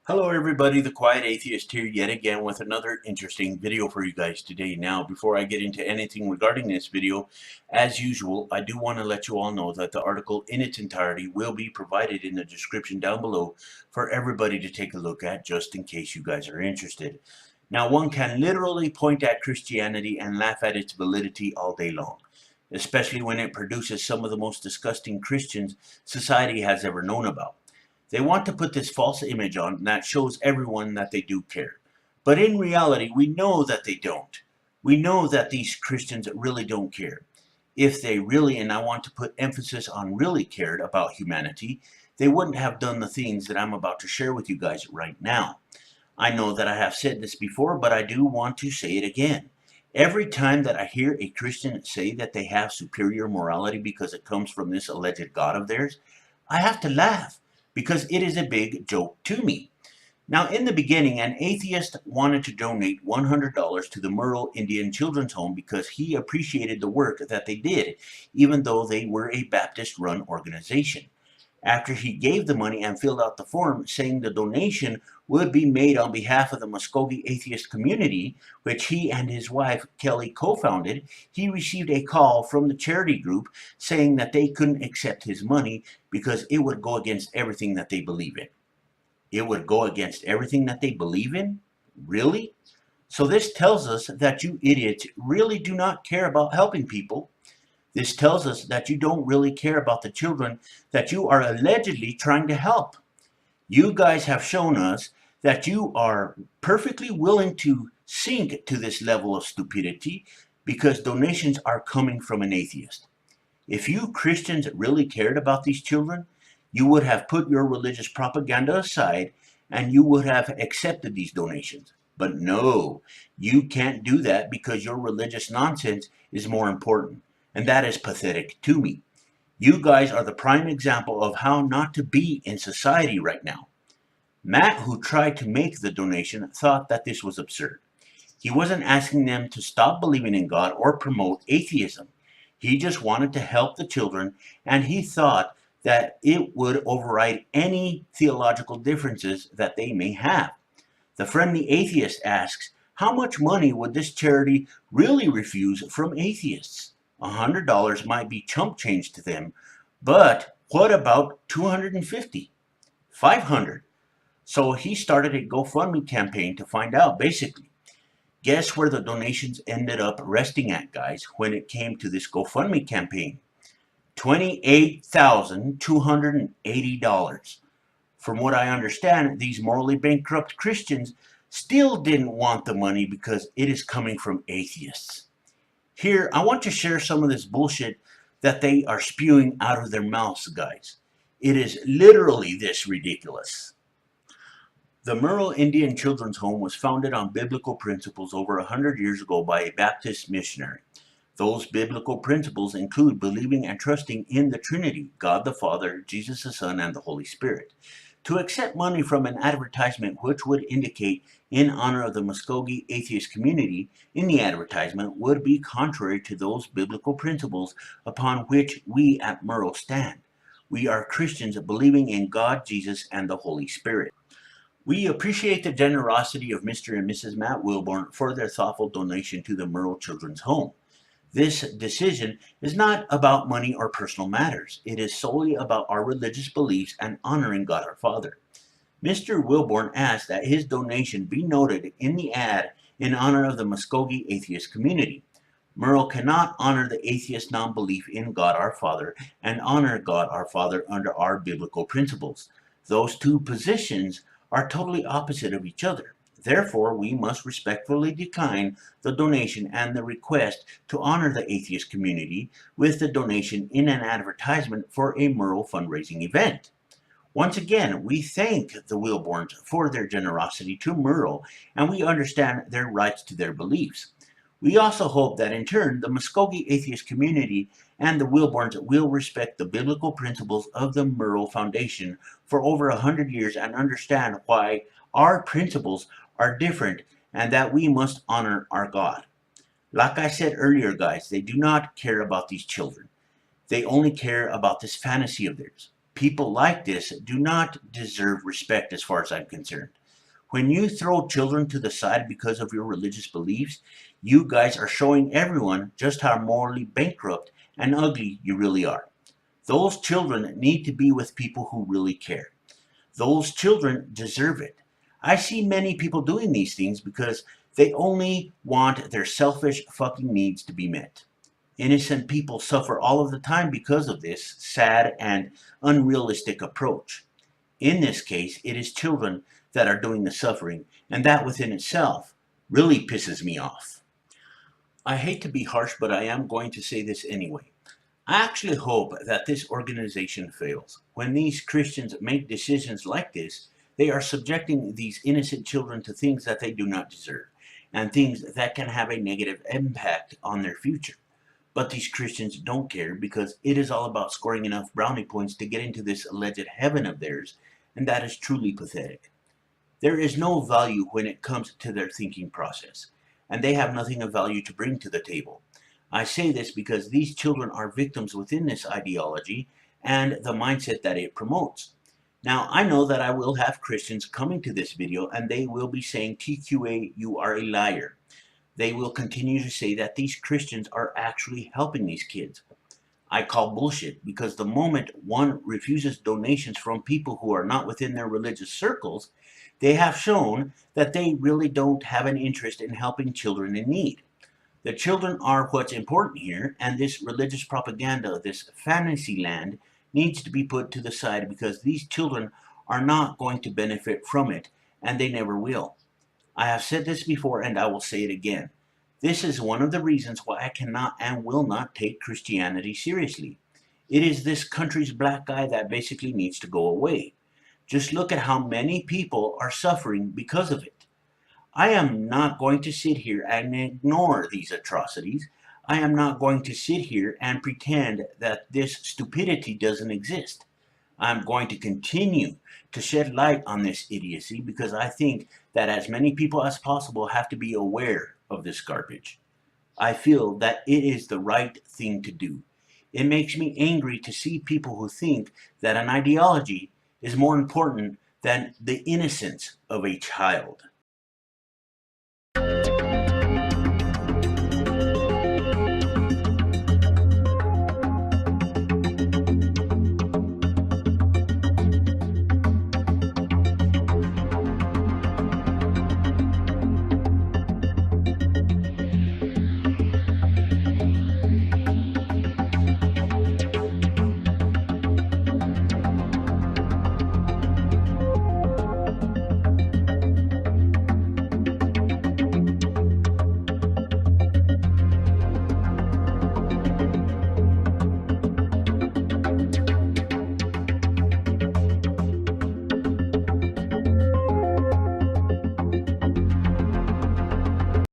Hello everybody, the Quiet Atheist here yet again with another interesting video for you guys today. Now, before I get into anything regarding this video, as usual, I do want to let you all know that the article in its entirety will be provided in the description down below for everybody to take a look at, just in case you guys are interested. Now, one can literally point at Christianity and laugh at its validity all day long, especially when it produces some of the most disgusting Christians society has ever known about. They want to put this false image on that shows everyone that they do care. But in reality, we know that they don't. We know that these Christians really don't care. If they really, and I want to put emphasis on really cared about humanity, they wouldn't have done the things that I'm about to share with you guys right now. I know that I have said this before, but I do want to say it again. Every time that I hear a Christian say that they have superior morality because it comes from this alleged God of theirs, I have to laugh, because it is a big joke to me. Now, in the beginning, an atheist wanted to donate $100 to the Merle Indian Children's Home because he appreciated the work that they did, even though they were a Baptist-run organization. After he gave the money and filled out the form saying the donation would be made on behalf of the Muskogee atheist community, which he and his wife Kelly co-founded, he received a call from the charity group saying that they couldn't accept his money because it would go against everything that they believe in. It would go against everything that they believe in? Really? So this tells us that you idiots really do not care about helping people. This tells us that you don't really care about the children that you are allegedly trying to help. You guys have shown us that you are perfectly willing to sink to this level of stupidity because donations are coming from an atheist. If you Christians really cared about these children, you would have put your religious propaganda aside and you would have accepted these donations. But no, you can't do that because your religious nonsense is more important. And that is pathetic to me. You guys are the prime example of how not to be in society right now. Matt, who tried to make the donation, thought that this was absurd. He wasn't asking them to stop believing in God or promote atheism. He just wanted to help the children, and he thought that it would override any theological differences that they may have. The friendly atheist asks, how much money would this charity really refuse from atheists? $100 might be chump change to them, but what about 250? 500? So he started a GoFundMe campaign to find out, basically. Guess where the donations ended up resting at, guys, when it came to this GoFundMe campaign? $28,280. From what I understand, these morally bankrupt Christians still didn't want the money because it is coming from atheists. Here, I want to share some of this bullshit that they are spewing out of their mouths, guys. It is literally this ridiculous. The Merle Indian Children's Home was founded on biblical principles over 100 years ago by a Baptist missionary. Those biblical principles include believing and trusting in the Trinity, God the Father, Jesus the Son, and the Holy Spirit. To accept money from an advertisement which would indicate in honor of the Muskogee atheist community in the advertisement would be contrary to those biblical principles upon which we at Merle stand. We are Christians believing in God, Jesus, and the Holy Spirit. We appreciate the generosity of Mr. and Mrs. Matt Wilborn for their thoughtful donation to the Merle Children's Home. This decision is not about money or personal matters. It is solely about our religious beliefs and honoring God our Father. Mr. Wilborn asked that his donation be noted in the ad in honor of the Muskogee atheist community. Merle cannot honor the atheist non-belief in God our Father and honor God our Father under our biblical principles. Those two positions are totally opposite of each other. Therefore, we must respectfully decline the donation and the request to honor the atheist community with the donation in an advertisement for a Merle fundraising event. Once again, we thank the Wilborns for their generosity to Merle, and we understand their rights to their beliefs. We also hope that in turn, the Muskogee atheist community and the Wilborns will respect the biblical principles of the Merle Foundation for over 100 years and understand why our principles are different and that we must honor our God. Like I said earlier, guys, they do not care about these children. They only care about this fantasy of theirs. People like this do not deserve respect as far as I'm concerned. When you throw children to the side because of your religious beliefs, you guys are showing everyone just how morally bankrupt and ugly you really are. Those children need to be with people who really care. Those children deserve it. I see many people doing these things because they only want their selfish fucking needs to be met. Innocent people suffer all of the time because of this sad and unrealistic approach. In this case, it is children that are doing the suffering, and that within itself really pisses me off. I hate to be harsh, but I am going to say this anyway. I actually hope that this organization fails. When these Christians make decisions like this, they are subjecting these innocent children to things that they do not deserve, and things that can have a negative impact on their future. But these Christians don't care because it is all about scoring enough brownie points to get into this alleged heaven of theirs, and that is truly pathetic. There is no value when it comes to their thinking process, and they have nothing of value to bring to the table. I say this because these children are victims within this ideology and the mindset that it promotes. Now, I know that I will have Christians coming to this video and they will be saying, TQA, you are a liar. They will continue to say that these Christians are actually helping these kids. I call bullshit because the moment one refuses donations from people who are not within their religious circles, they have shown that they really don't have an interest in helping children in need. The children are what's important here, and this religious propaganda, this fantasy land, needs to be put to the side because these children are not going to benefit from it, and they never will. I have said this before and I will say it again. This is one of the reasons why I cannot and will not take Christianity seriously. It is this country's black eye that basically needs to go away. Just look at how many people are suffering because of it. I am not going to sit here and ignore these atrocities. I am not going to sit here and pretend that this stupidity doesn't exist. I'm going to continue to shed light on this idiocy because I think that as many people as possible have to be aware of this garbage. I feel that it is the right thing to do. It makes me angry to see people who think that an ideology is more important than the innocence of a child.